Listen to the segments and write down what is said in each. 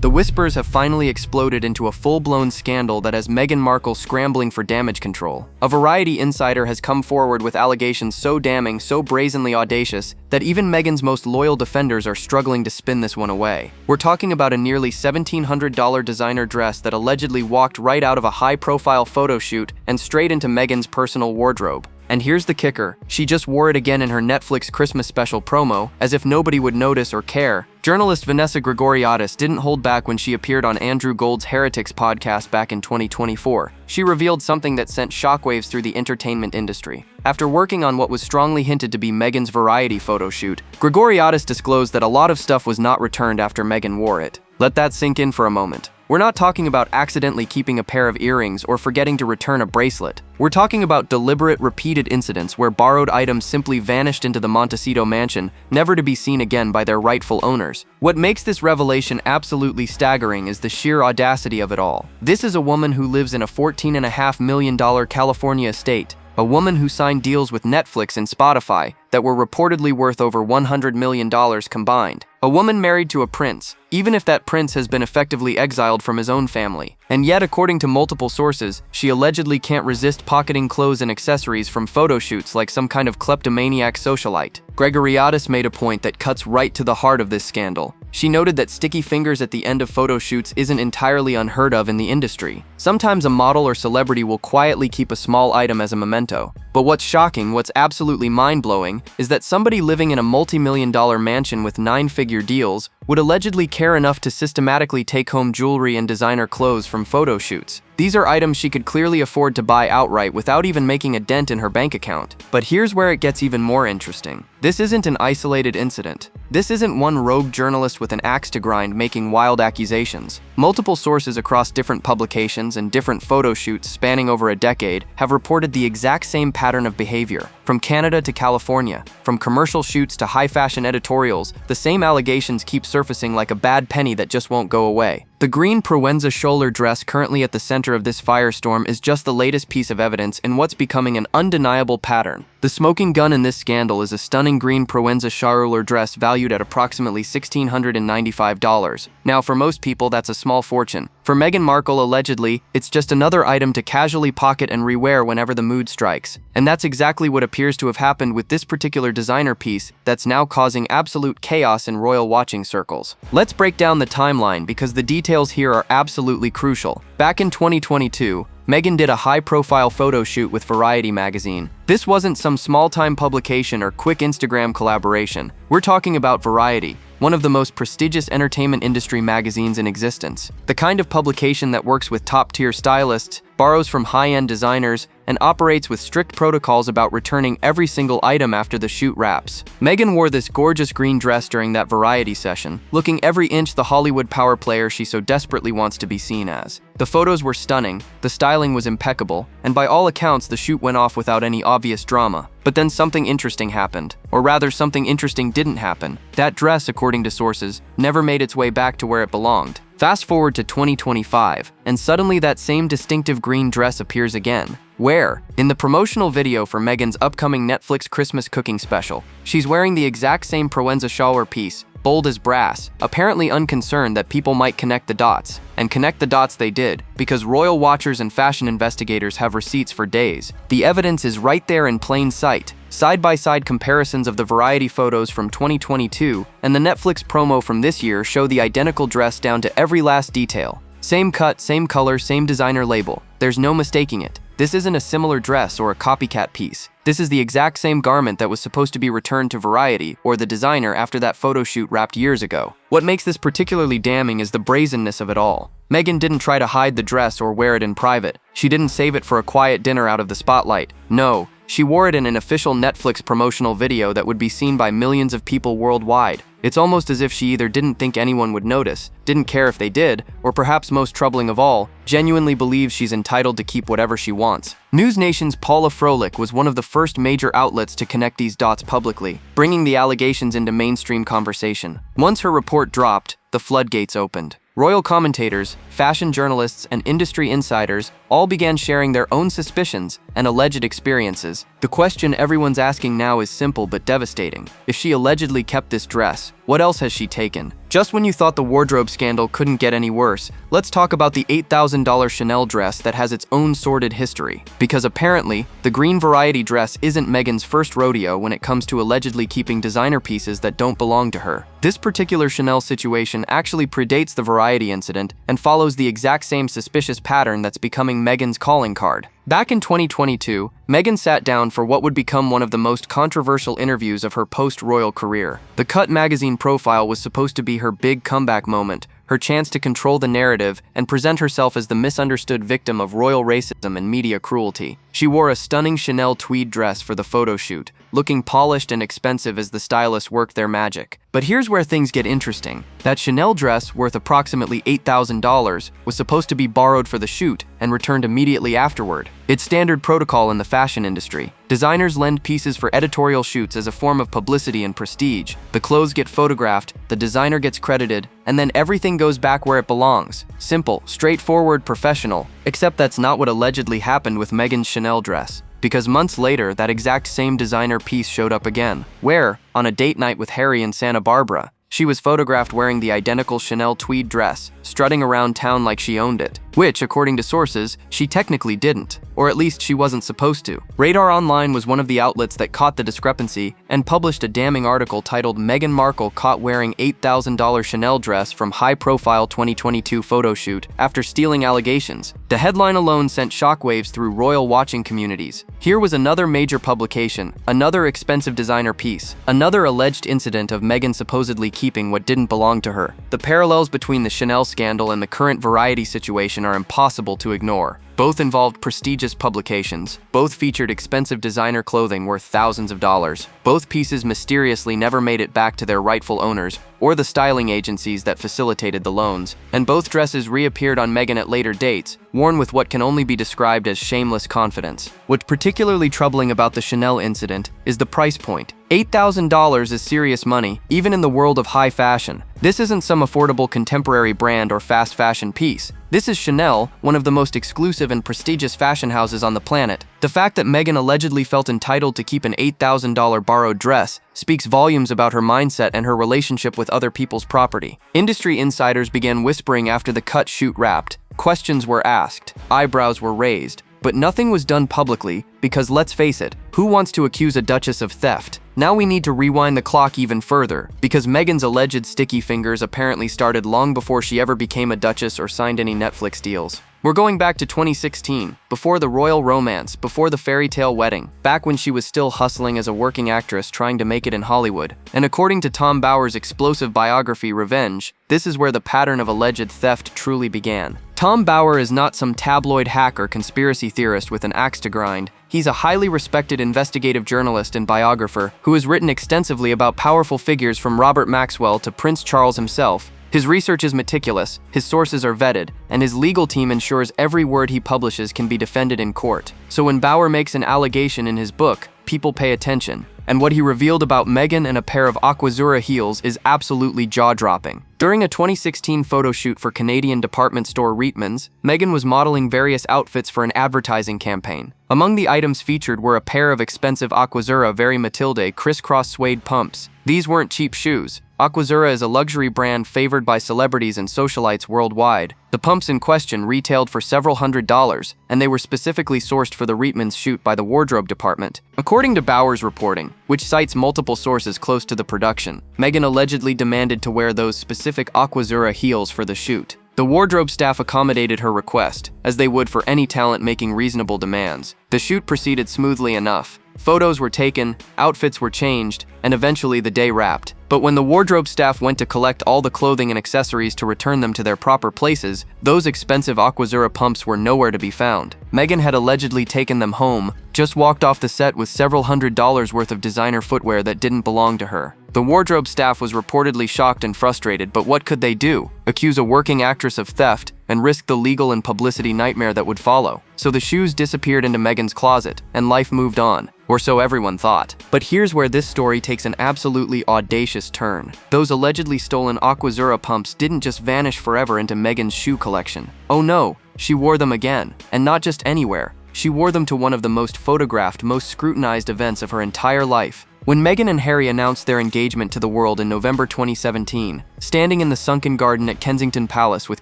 The whispers have finally exploded into a full-blown scandal that has Meghan Markle scrambling for damage control. A Variety insider has come forward with allegations so damning, so brazenly audacious, that even Meghan's most loyal defenders are struggling to spin this one away. We're talking about a nearly $1,700 designer dress that allegedly walked right out of a high-profile photo shoot and straight into Meghan's personal wardrobe. And here's the kicker, she just wore it again in her Netflix Christmas special promo, as if nobody would notice or care. Journalist Vanessa Gregoriadis didn't hold back when she appeared on Andrew Gold's Heretics podcast back in 2024. She revealed something that sent shockwaves through the entertainment industry. After working on what was strongly hinted to be Meghan's Variety photo shoot, Gregoriadis disclosed that a lot of stuff was not returned after Meghan wore it. Let that sink in for a moment. We're not talking about accidentally keeping a pair of earrings or forgetting to return a bracelet. We're talking about deliberate, repeated incidents where borrowed items simply vanished into the Montecito mansion, never to be seen again by their rightful owners. What makes this revelation absolutely staggering is the sheer audacity of it all. This is a woman who lives in a $14.5 million California estate. A woman who signed deals with Netflix and Spotify that were reportedly worth over $100 million combined. A woman married to a prince, even if that prince has been effectively exiled from his own family. And yet, according to multiple sources, she allegedly can't resist pocketing clothes and accessories from photo shoots like some kind of kleptomaniac socialite. Gregoriadis made a point that cuts right to the heart of this scandal. She noted that sticky fingers at the end of photo shoots isn't entirely unheard of in the industry. Sometimes a model or celebrity will quietly keep a small item as a memento. But what's shocking, what's absolutely mind-blowing, is that somebody living in a multi-million-dollar mansion with 9-figure deals would allegedly care enough to systematically take home jewelry and designer clothes from photo shoots. These are items she could clearly afford to buy outright without even making a dent in her bank account. But here's where it gets even more interesting. This isn't an isolated incident. This isn't one rogue journalist with an axe to grind making wild accusations. Multiple sources across different publications and different photo shoots spanning over a decade have reported the exact same pattern of behavior. From Canada to California, from commercial shoots to high-fashion editorials, the same allegations keep surfacing like a bad penny that just won't go away. The green Provenza Scholler dress currently at the center of this firestorm is just the latest piece of evidence in what's becoming an undeniable pattern. The smoking gun in this scandal is a stunning green Provenza Scholler dress valued at approximately $1,695. Now, for most people, that's a small fortune. For Meghan Markle, allegedly, it's just another item to casually pocket and rewear whenever the mood strikes. And that's exactly what appears to have happened with this particular designer piece that's now causing absolute chaos in royal watching circles. Let's break down the timeline because the details here are absolutely crucial. Back in 2022, Meghan did a high-profile photo shoot with Variety magazine. This wasn't some small-time publication or quick Instagram collaboration. We're talking about Variety, one of the most prestigious entertainment industry magazines in existence. The kind of publication that works with top-tier stylists, borrows from high-end designers, and operates with strict protocols about returning every single item after the shoot wraps. Meghan wore this gorgeous green dress during that Variety session, looking every inch the Hollywood power player she so desperately wants to be seen as. The photos were stunning, the styling was impeccable, and by all accounts the shoot went off without any obvious drama. But then something interesting happened. Or rather, something interesting didn't happen. That dress, according to sources, never made its way back to where it belonged. Fast forward to 2025, and suddenly that same distinctive green dress appears again. Where? In the promotional video for Meghan's upcoming Netflix Christmas cooking special. She's wearing the exact same Provenza Scholler piece, bold as brass, apparently unconcerned that people might connect the dots. And connect the dots they did, because royal watchers and fashion investigators have receipts for days. The evidence is right there in plain sight. Side-by-side comparisons of the Variety photos from 2022 and the Netflix promo from this year show the identical dress down to every last detail. Same cut, same color, same designer label. There's no mistaking it. This isn't a similar dress or a copycat piece. This is the exact same garment that was supposed to be returned to Variety or the designer after that photo shoot wrapped years ago. What makes this particularly damning is the brazenness of it all. Meghan didn't try to hide the dress or wear it in private. She didn't save it for a quiet dinner out of the spotlight. No, she wore it in an official Netflix promotional video that would be seen by millions of people worldwide. It's almost as if she either didn't think anyone would notice, didn't care if they did, or perhaps most troubling of all, genuinely believes she's entitled to keep whatever she wants. News Nation's Paula Froelich was one of the first major outlets to connect these dots publicly, bringing the allegations into mainstream conversation. Once her report dropped, the floodgates opened. Royal commentators, fashion journalists, and industry insiders all began sharing their own suspicions and alleged experiences. The question everyone's asking now is simple but devastating. If she allegedly kept this dress, what else has she taken? Just when you thought the wardrobe scandal couldn't get any worse, let's talk about the $8,000 Chanel dress that has its own sordid history. Because apparently, the green variety dress isn't Meghan's first rodeo when it comes to allegedly keeping designer pieces that don't belong to her. This particular Chanel situation actually predates the variety incident and follows the exact same suspicious pattern that's becoming Meghan's calling card. Back in 2022, Meghan sat down for what would become one of the most controversial interviews of her post-royal career. The Cut magazine profile was supposed to be her big comeback moment, her chance to control the narrative and present herself as the misunderstood victim of royal racism and media cruelty. She wore a stunning Chanel tweed dress for the photo shoot, looking polished and expensive as the stylists worked their magic. But here's where things get interesting. That Chanel dress, worth approximately $8,000, was supposed to be borrowed for the shoot and returned immediately afterward. It's standard protocol in the fashion industry. Designers lend pieces for editorial shoots as a form of publicity and prestige. The clothes get photographed, the designer gets credited, and then everything goes back where it belongs. Simple, straightforward, professional. Except that's not what allegedly happened with Meghan's Chanel dress. Because months later, that exact same designer piece showed up again, where, on a date night with Harry in Santa Barbara, she was photographed wearing the identical Chanel tweed dress, strutting around town like she owned it. Which, according to sources, she technically didn't, or at least she wasn't supposed to. Radar Online was one of the outlets that caught the discrepancy and published a damning article titled "Meghan Markle Caught Wearing $8,000 Chanel Dress from High-Profile 2022 Photo Shoot After Stealing Allegations." The headline alone sent shockwaves through royal watching communities. Here was another major publication, another expensive designer piece, another alleged incident of Meghan supposedly keeping what didn't belong to her. The parallels between the Chanel scandal and the current variety situation are impossible to ignore. Both involved prestigious publications. Both featured expensive designer clothing worth thousands of dollars. Both pieces mysteriously never made it back to their rightful owners or the styling agencies that facilitated the loans. And both dresses reappeared on Meghan at later dates, worn with what can only be described as shameless confidence. What's particularly troubling about the Chanel incident is the price point. $8,000 is serious money, even in the world of high fashion. This isn't some affordable contemporary brand or fast fashion piece. This is Chanel, one of the most exclusive and prestigious fashion houses on the planet. The fact that Meghan allegedly felt entitled to keep an $8,000 borrowed dress speaks volumes about her mindset and her relationship with other people's property. Industry insiders began whispering after the cut shoot wrapped. Questions were asked, eyebrows were raised, but nothing was done publicly because, let's face it, who wants to accuse a duchess of theft? Now we need to rewind the clock even further, because Meghan's alleged sticky fingers apparently started long before she ever became a duchess or signed any Netflix deals. We're going back to 2016, before the royal romance, before the fairy tale wedding, back when she was still hustling as a working actress trying to make it in Hollywood. And according to Tom Bower's explosive biography, Revenge, this is where the pattern of alleged theft truly began. Tom Bower is not some tabloid hack or conspiracy theorist with an axe to grind. He's a highly respected investigative journalist and biographer who has written extensively about powerful figures from Robert Maxwell to Prince Charles himself. His research is meticulous, his sources are vetted, and his legal team ensures every word he publishes can be defended in court. So when Bower makes an allegation in his book, people pay attention. And what he revealed about Meghan and a pair of Aquazzura heels is absolutely jaw-dropping. During a 2016 photo shoot for Canadian department store Reitmans, Meghan was modeling various outfits for an advertising campaign. Among the items featured were a pair of expensive Aquazzura Very Matilde crisscross suede pumps. These weren't cheap shoes. Aquazzura is a luxury brand favored by celebrities and socialites worldwide. The pumps in question retailed for several $100s, and they were specifically sourced for the Reitmans shoot by the wardrobe department. According to Bower's reporting, which cites multiple sources close to the production, Meghan allegedly demanded to wear those specific Aquazzura heels for the shoot. The wardrobe staff accommodated her request, as they would for any talent making reasonable demands. The shoot proceeded smoothly enough. Photos were taken, outfits were changed, and eventually the day wrapped. But when the wardrobe staff went to collect all the clothing and accessories to return them to their proper places, those expensive Aquazzura pumps were nowhere to be found. Meghan had allegedly taken them home, just walked off the set with several $100s worth of designer footwear that didn't belong to her. The wardrobe staff was reportedly shocked and frustrated, but what could they do? Accuse a working actress of theft and risk the legal and publicity nightmare that would follow. So the shoes disappeared into Meghan's closet, and life moved on. Or so everyone thought. But here's where this story takes an absolutely audacious turn. Those allegedly stolen Aquazzura pumps didn't just vanish forever into Meghan's shoe collection. Oh no, she wore them again. And not just anywhere. She wore them to one of the most photographed, most scrutinized events of her entire life. When Meghan and Harry announced their engagement to the world in November 2017, standing in the sunken garden at Kensington Palace with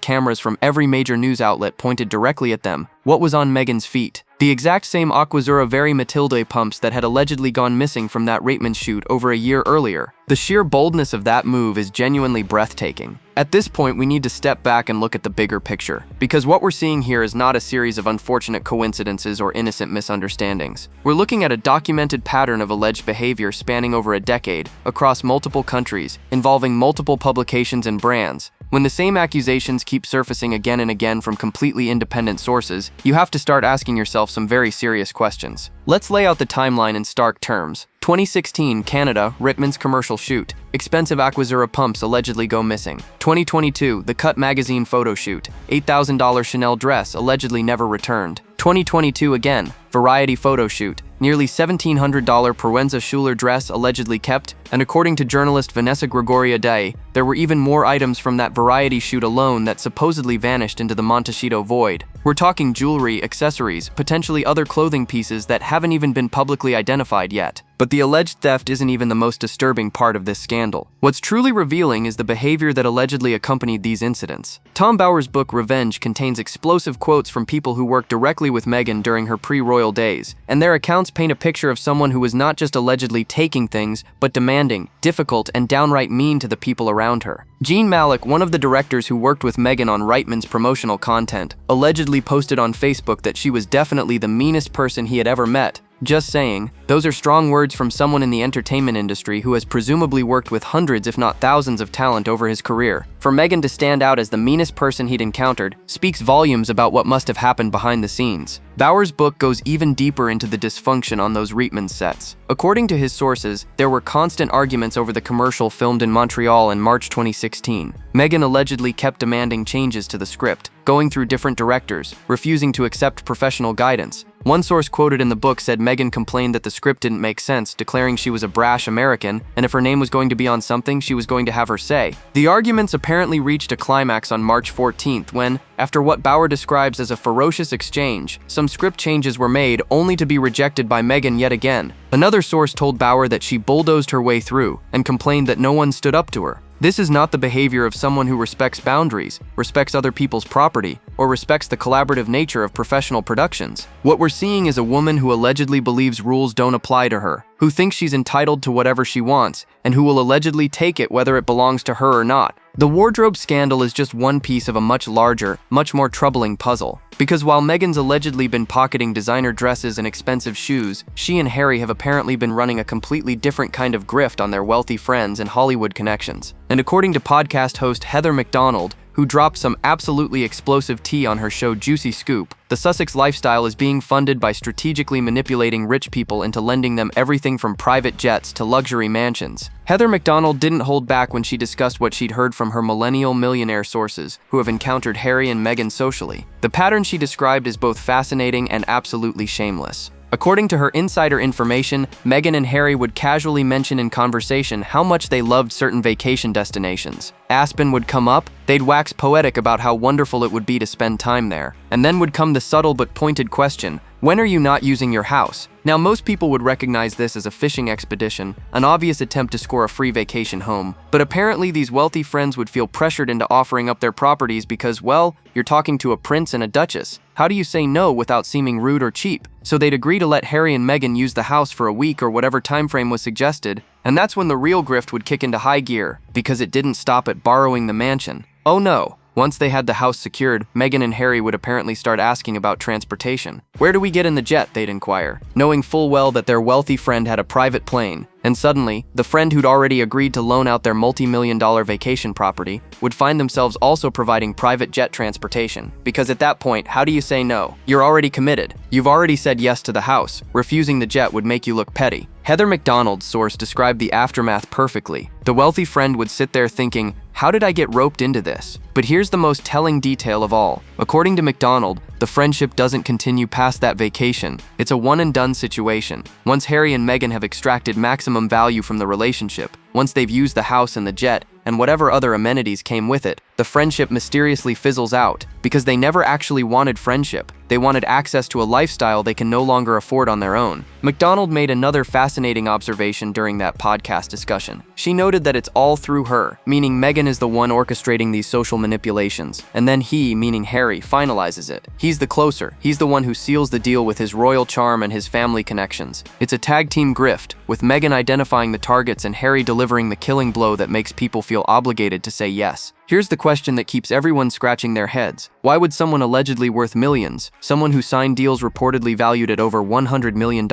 cameras from every major news outlet pointed directly at them, what was on Meghan's feet? The exact same Aquazzura Very Matilde pumps that had allegedly gone missing from that Reitman shoot over a year earlier. The sheer boldness of that move is genuinely breathtaking. At this point, we need to step back and look at the bigger picture, because what we're seeing here is not a series of unfortunate coincidences or innocent misunderstandings. We're looking at a documented pattern of alleged behavior spanning over a decade, across multiple countries, involving multiple publications and brands. When the same accusations keep surfacing again and again from completely independent sources, you have to start asking yourself some very serious questions. Let's lay out the timeline in stark terms. 2016, Canada, Reitman's commercial shoot. Expensive Aquazzura pumps allegedly go missing. 2022, the Cut magazine photo shoot. $8,000 Chanel dress allegedly never returned. 2022 again, Variety photo shoot. Nearly $1,700 Proenza Schuler dress allegedly kept, and according to journalist Vanessa Gregoriadis, there were even more items from that Variety shoot alone that supposedly vanished into the Montecito void. We're talking jewelry, accessories, potentially other clothing pieces that haven't even been publicly identified yet. But the alleged theft isn't even the most disturbing part of this scandal. What's truly revealing is the behavior that allegedly accompanied these incidents. Tom Bower's book Revenge contains explosive quotes from people who worked directly with Meghan during her pre-royal days, and their accounts paint a picture of someone who was not just allegedly taking things, but demanding, difficult, and downright mean to the people around her. Jean Malik, one of the directors who worked with Meghan on Reitman's promotional content, allegedly posted on Facebook that she was definitely the meanest person he had ever met. Just saying, those are strong words from someone in the entertainment industry who has presumably worked with hundreds if not thousands of talent over his career. For Meghan to stand out as the meanest person he'd encountered speaks volumes about what must have happened behind the scenes. Bower's book goes even deeper into the dysfunction on those Reitman sets. According to his sources, there were constant arguments over the commercial filmed in Montreal in March 2016. Meghan allegedly kept demanding changes to the script, going through different directors, refusing to accept professional guidance. One source quoted in the book said Meghan complained that the script didn't make sense, declaring she was a brash American, and if her name was going to be on something, she was going to have her say. The arguments apparently reached a climax on March 14th when, after what Bower describes as a ferocious exchange, some script changes were made only to be rejected by Meghan yet again. Another source told Bower that she bulldozed her way through and complained that no one stood up to her. This is not the behavior of someone who respects boundaries, respects other people's property, or respects the collaborative nature of professional productions. What we're seeing is a woman who allegedly believes rules don't apply to her, who thinks she's entitled to whatever she wants, and who will allegedly take it whether it belongs to her or not. The wardrobe scandal is just one piece of a much larger, much more troubling puzzle. Because while Meghan's allegedly been pocketing designer dresses and expensive shoes, she and Harry have apparently been running a completely different kind of grift on their wealthy friends and Hollywood connections. And according to podcast host Heather McDonald, who dropped some absolutely explosive tea on her show Juicy Scoop, the Sussex lifestyle is being funded by strategically manipulating rich people into lending them everything from private jets to luxury mansions. Heather McDonald didn't hold back when she discussed what she'd heard from her millennial millionaire sources who have encountered Harry and Meghan socially. The pattern she described is both fascinating and absolutely shameless. According to her insider information, Meghan and Harry would casually mention in conversation how much they loved certain vacation destinations. Aspen would come up, they'd wax poetic about how wonderful it would be to spend time there. And then would come the subtle but pointed question, when are you not using your house? Now, most people would recognize this as a fishing expedition, an obvious attempt to score a free vacation home. But apparently these wealthy friends would feel pressured into offering up their properties because, well, you're talking to a prince and a duchess. How do you say no without seeming rude or cheap? So they'd agree to let Harry and Meghan use the house for a week or whatever time frame was suggested, and that's when the real grift would kick into high gear, because it didn't stop at borrowing the mansion. Oh no. Once they had the house secured, Meghan and Harry would apparently start asking about transportation. Where do we get in the jet, they'd inquire, knowing full well that their wealthy friend had a private plane. And suddenly, the friend who'd already agreed to loan out their multi-million-dollar vacation property would find themselves also providing private jet transportation. Because at that point, how do you say no? You're already committed. You've already said yes to the house. Refusing the jet would make you look petty. Heather McDonald's source described the aftermath perfectly. The wealthy friend would sit there thinking, how did I get roped into this? But here's the most telling detail of all. According to McDonald, the friendship doesn't continue past that vacation. It's a one-and-done situation. Once Harry and Meghan have extracted maximum value from the relationship, Once they've used the house and the jet, and whatever other amenities came with it, the friendship mysteriously fizzles out because they never actually wanted friendship. They wanted access to a lifestyle they can no longer afford on their own. McDonald made another fascinating observation during that podcast discussion. She noted that it's all through her, meaning Meghan is the one orchestrating these social manipulations, and then he, meaning Harry, finalizes it. He's the closer. He's the one who seals the deal with his royal charm and his family connections. It's a tag team grift, with Meghan identifying the targets and Harry delivering the killing blow that makes people feel obligated to say yes. Here's the question that keeps everyone scratching their heads. Why would someone allegedly worth millions, someone who signed deals reportedly valued at over $100 million,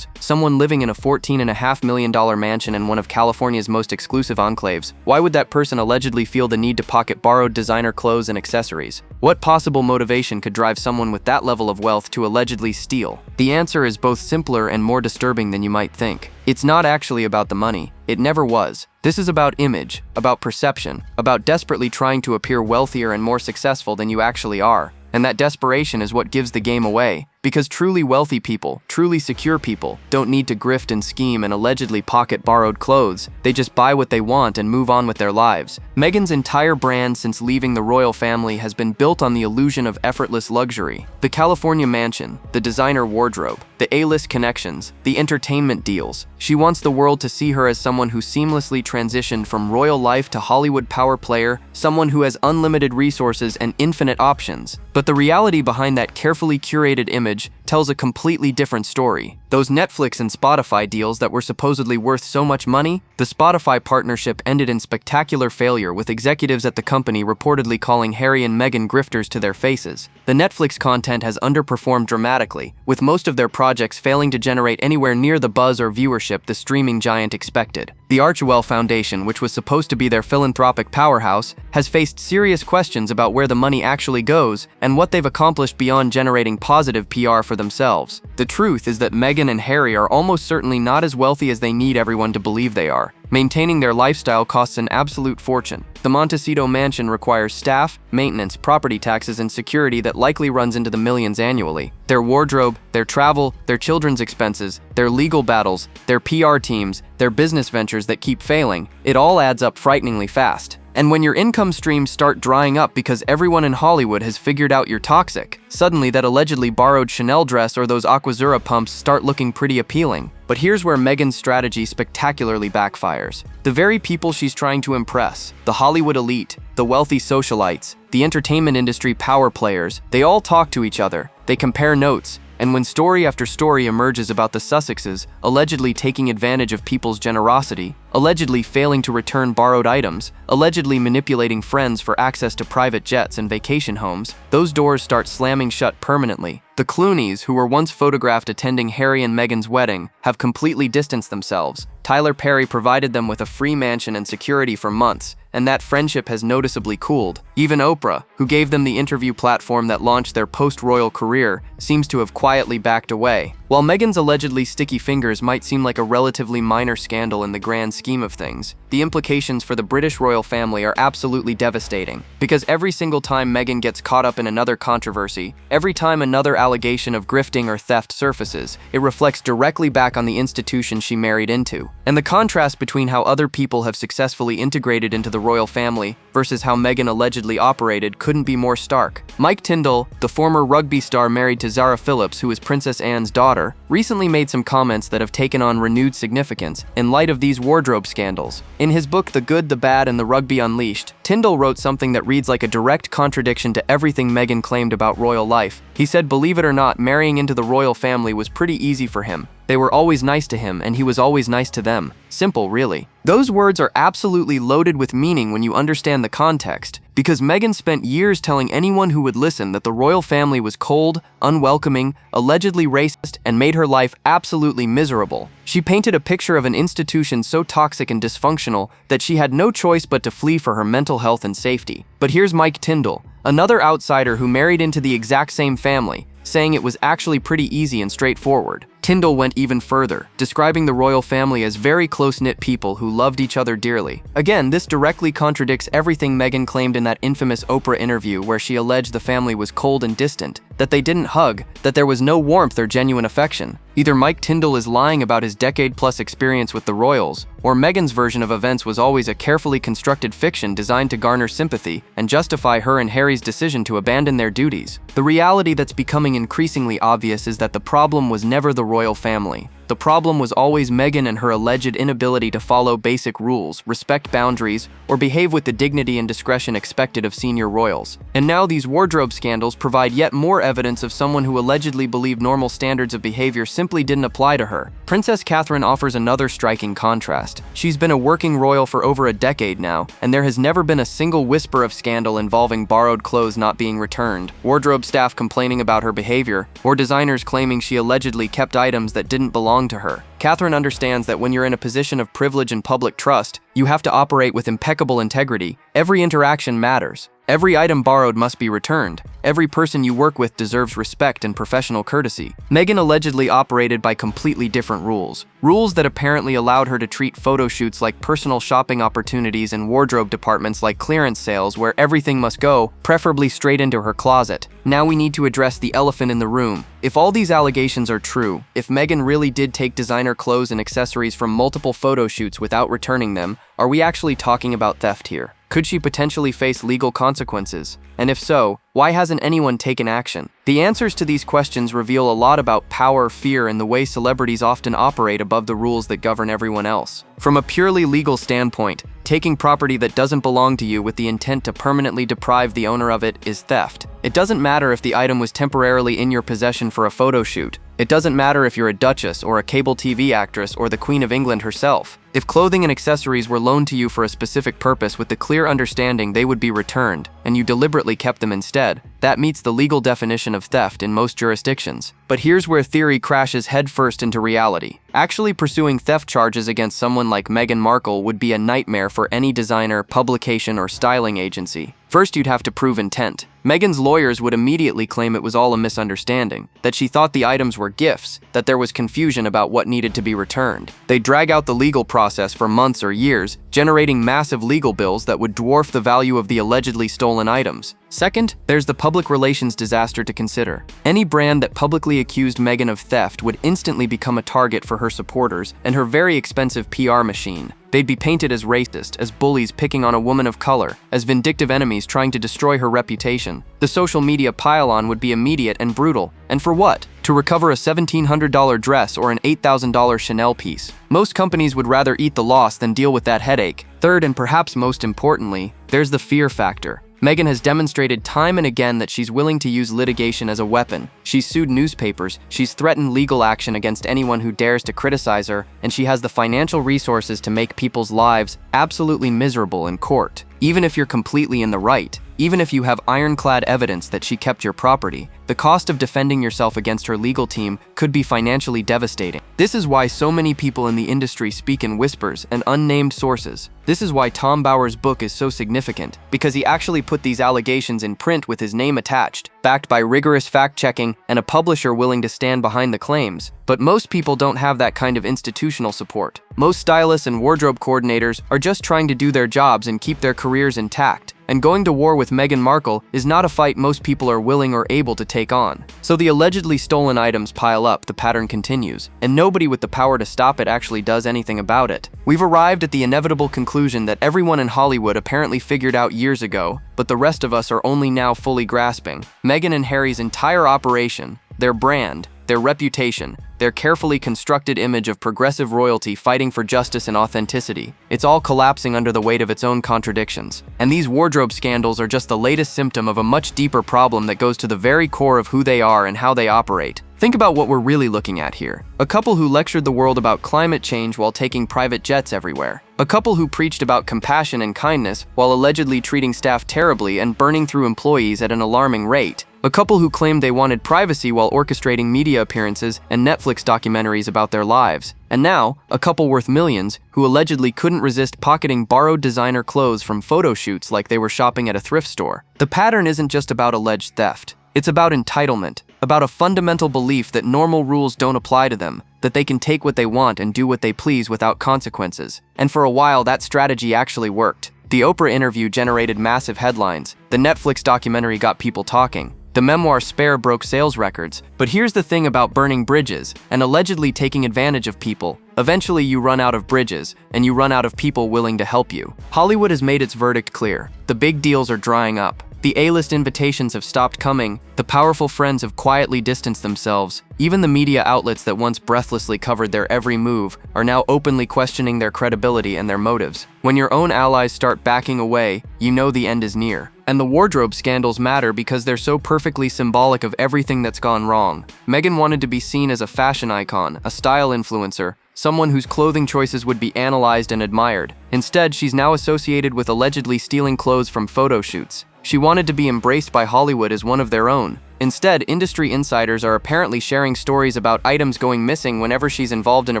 someone living in a $14.5 million mansion in one of California's most exclusive enclaves, why would that person allegedly feel the need to pocket borrowed designer clothes and accessories? What possible motivation could drive someone with that level of wealth to allegedly steal? The answer is both simpler and more disturbing than you might think. It's not actually about the money. It never was. This is about image, about perception, about desperately trying to appear wealthier and more successful than you actually are. And that desperation is what gives the game away. Because truly wealthy people, truly secure people, don't need to grift and scheme and allegedly pocket borrowed clothes. They just buy what they want and move on with their lives. Meghan's entire brand since leaving the royal family has been built on the illusion of effortless luxury. The California mansion, the designer wardrobe, the A-list connections, the entertainment deals. She wants the world to see her as someone who seamlessly transitioned from royal life to Hollywood power player, someone who has unlimited resources and infinite options. But the reality behind that carefully curated image tells a completely different story. Those Netflix and Spotify deals that were supposedly worth so much money, the Spotify partnership ended in spectacular failure, with executives at the company reportedly calling Harry and Meghan grifters to their faces. The Netflix content has underperformed dramatically, with most of their projects failing to generate anywhere near the buzz or viewership the streaming giant expected. The Archewell Foundation, which was supposed to be their philanthropic powerhouse, has faced serious questions about where the money actually goes and what they've accomplished beyond generating positive PR for themselves. The truth is that Meghan and Harry are almost certainly not as wealthy as they need everyone to believe they are. Maintaining their lifestyle costs an absolute fortune. The Montecito mansion requires staff, maintenance, property taxes, and security that likely runs into the millions annually. Their wardrobe, their travel, their children's expenses, their legal battles, their PR teams, their business ventures that keep failing, it all adds up frighteningly fast. And when your income streams start drying up because everyone in Hollywood has figured out you're toxic, suddenly that allegedly borrowed Chanel dress or those Aquazzura pumps start looking pretty appealing. But here's where Meghan's strategy spectacularly backfires. The very people she's trying to impress, the Hollywood elite, the wealthy socialites, the entertainment industry power players, they all talk to each other. They compare notes. And when story after story emerges about the Sussexes allegedly taking advantage of people's generosity, allegedly failing to return borrowed items, allegedly manipulating friends for access to private jets and vacation homes, those doors start slamming shut permanently. The Clooneys, who were once photographed attending Harry and Meghan's wedding, have completely distanced themselves. Tyler Perry provided them with a free mansion and security for months, and that friendship has noticeably cooled. Even Oprah, who gave them the interview platform that launched their post-royal career, seems to have quietly backed away. While Meghan's allegedly sticky fingers might seem like a relatively minor scandal in the grand scheme of things, the implications for the British royal family are absolutely devastating. Because every single time Meghan gets caught up in another controversy, every time another allegation of grifting or theft surfaces, it reflects directly back on the institution she married into. And the contrast between how other people have successfully integrated into the royal family versus how Meghan allegedly operated couldn't be more stark. Mike Tyndall, the former rugby star married to Zara Phillips, who is Princess Anne's daughter, recently made some comments that have taken on renewed significance in light of these wardrobe scandals. In his book The Good, the Bad, and the Rugby Unleashed, Tyndall wrote something that reads like a direct contradiction to everything Meghan claimed about royal life. He said, believe it or not, marrying into the royal family was pretty easy for him. They were always nice to him, and he was always nice to them. Simple, really. Those words are absolutely loaded with meaning when you understand the context, because Meghan spent years telling anyone who would listen that the royal family was cold, unwelcoming, allegedly racist, and made her life absolutely miserable. She painted a picture of an institution so toxic and dysfunctional that she had no choice but to flee for her mental health and safety. But here's Mike Tyndall, another outsider who married into the exact same family, saying it was actually pretty easy and straightforward. Tyndall went even further, describing the royal family as very close-knit people who loved each other dearly. Again, this directly contradicts everything Meghan claimed in that infamous Oprah interview where she alleged the family was cold and distant, that they didn't hug, that there was no warmth or genuine affection. Either Mike Tyndall is lying about his decade-plus experience with the royals, or Meghan's version of events was always a carefully constructed fiction designed to garner sympathy and justify her and Harry's decision to abandon their duties. The reality that's becoming increasingly obvious is that the problem was never the royal family. The problem was always Meghan and her alleged inability to follow basic rules, respect boundaries, or behave with the dignity and discretion expected of senior royals. And now these wardrobe scandals provide yet more evidence of someone who allegedly believed normal standards of behavior simply didn't apply to her. Princess Catherine offers another striking contrast. She's been a working royal for over a decade now, and there has never been a single whisper of scandal involving borrowed clothes not being returned, wardrobe staff complaining about her behavior, or designers claiming she allegedly kept items that didn't belong to her. Catherine understands that when you're in a position of privilege and public trust, you have to operate with impeccable integrity. Every interaction matters. Every item borrowed must be returned. Every person you work with deserves respect and professional courtesy. Meghan allegedly operated by completely different rules. Rules that apparently allowed her to treat photo shoots like personal shopping opportunities and wardrobe departments like clearance sales where everything must go, preferably straight into her closet. Now we need to address the elephant in the room. If all these allegations are true, if Meghan really did take designer clothes and accessories from multiple photo shoots without returning them, are we actually talking about theft here? Could she potentially face legal consequences? And if so, why hasn't anyone taken action? The answers to these questions reveal a lot about power, fear, and the way celebrities often operate above the rules that govern everyone else. From a purely legal standpoint, taking property that doesn't belong to you with the intent to permanently deprive the owner of it is theft. It doesn't matter if the item was temporarily in your possession for a photo shoot. It doesn't matter if you're a duchess or a cable TV actress or the Queen of England herself. If clothing and accessories were loaned to you for a specific purpose with the clear understanding they would be returned, and you deliberately kept them instead, that meets the legal definition of theft in most jurisdictions. But here's where theory crashes headfirst into reality. Actually pursuing theft charges against someone like Meghan Markle would be a nightmare for any designer, publication, or styling agency. First, you'd have to prove intent. Meghan's lawyers would immediately claim it was all a misunderstanding, that she thought the items were gifts, that there was confusion about what needed to be returned. They'd drag out the legal process for months or years, generating massive legal bills that would dwarf the value of the allegedly stolen items. Second, there's the public relations disaster to consider. Any brand that publicly accused Meghan of theft would instantly become a target for her supporters and her very expensive PR machine. They'd be painted as racist, as bullies picking on a woman of color, as vindictive enemies trying to destroy her reputation. The social media pile-on would be immediate and brutal. And for what? To recover a $1,700 dress or an $8,000 Chanel piece. Most companies would rather eat the loss than deal with that headache. Third, and perhaps most importantly, there's the fear factor. Meghan has demonstrated time and again that she's willing to use litigation as a weapon. She's sued newspapers, she's threatened legal action against anyone who dares to criticize her, and she has the financial resources to make people's lives absolutely miserable in court. Even if you're completely in the right, even if you have ironclad evidence that she kept your property, the cost of defending yourself against her legal team could be financially devastating. This is why so many people in the industry speak in whispers and unnamed sources. This is why Tom Bauer's book is so significant, because he actually put these allegations in print with his name attached, backed by rigorous fact-checking and a publisher willing to stand behind the claims. But most people don't have that kind of institutional support. Most stylists and wardrobe coordinators are just trying to do their jobs and keep their careers intact. And going to war with Meghan Markle is not a fight most people are willing or able to take on. So the allegedly stolen items pile up, the pattern continues, and nobody with the power to stop it actually does anything about it. We've arrived at the inevitable conclusion that everyone in Hollywood apparently figured out years ago, but the rest of us are only now fully grasping. Meghan and Harry's entire operation, their brand, their reputation, their carefully constructed image of progressive royalty fighting for justice and authenticity. It's all collapsing under the weight of its own contradictions. And these wardrobe scandals are just the latest symptom of a much deeper problem that goes to the very core of who they are and how they operate. Think about what we're really looking at here. A couple who lectured the world about climate change while taking private jets everywhere. A couple who preached about compassion and kindness while allegedly treating staff terribly and burning through employees at an alarming rate. A couple who claimed they wanted privacy while orchestrating media appearances and Netflix documentaries about their lives. And now, a couple worth millions who allegedly couldn't resist pocketing borrowed designer clothes from photo shoots like they were shopping at a thrift store. The pattern isn't just about alleged theft. It's about entitlement, about a fundamental belief that normal rules don't apply to them, that they can take what they want and do what they please without consequences. And for a while, that strategy actually worked. The Oprah interview generated massive headlines. The Netflix documentary got people talking. The memoir Spare broke sales records. But here's the thing about burning bridges and allegedly taking advantage of people. Eventually, you run out of bridges, and you run out of people willing to help you. Hollywood has made its verdict clear. The big deals are drying up. The A-list invitations have stopped coming. The powerful friends have quietly distanced themselves. Even the media outlets that once breathlessly covered their every move are now openly questioning their credibility and their motives. When your own allies start backing away, you know the end is near. And the wardrobe scandals matter because they're so perfectly symbolic of everything that's gone wrong. Meghan wanted to be seen as a fashion icon, a style influencer, someone whose clothing choices would be analyzed and admired. Instead, she's now associated with allegedly stealing clothes from photo shoots. She wanted to be embraced by Hollywood as one of their own. Instead, industry insiders are apparently sharing stories about items going missing whenever she's involved in a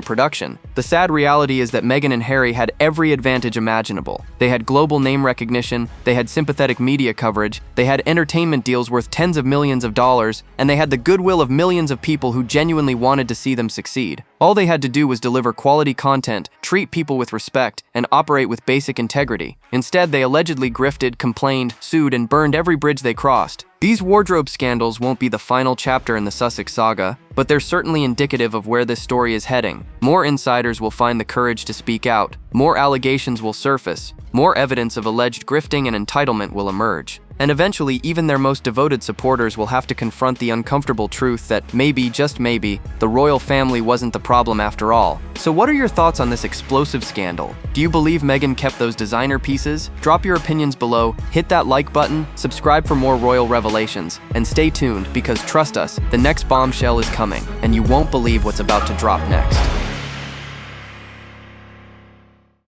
production. The sad reality is that Meghan and Harry had every advantage imaginable. They had global name recognition, they had sympathetic media coverage, they had entertainment deals worth tens of millions of dollars, and they had the goodwill of millions of people who genuinely wanted to see them succeed. All they had to do was deliver quality content, treat people with respect, and operate with basic integrity. Instead, they allegedly grifted, complained, sued, and burned every bridge they crossed. These wardrobe scandals won't be the final chapter in the Sussex saga, but they're certainly indicative of where this story is heading. More insiders will find the courage to speak out, more allegations will surface, more evidence of alleged grifting and entitlement will emerge. And eventually, even their most devoted supporters will have to confront the uncomfortable truth that maybe, just maybe, the royal family wasn't the problem after all. So what are your thoughts on this explosive scandal? Do you believe Meghan kept those designer pieces? Drop your opinions below, hit that like button, subscribe for more royal revelations, and stay tuned because trust us, the next bombshell is coming, and you won't believe what's about to drop next.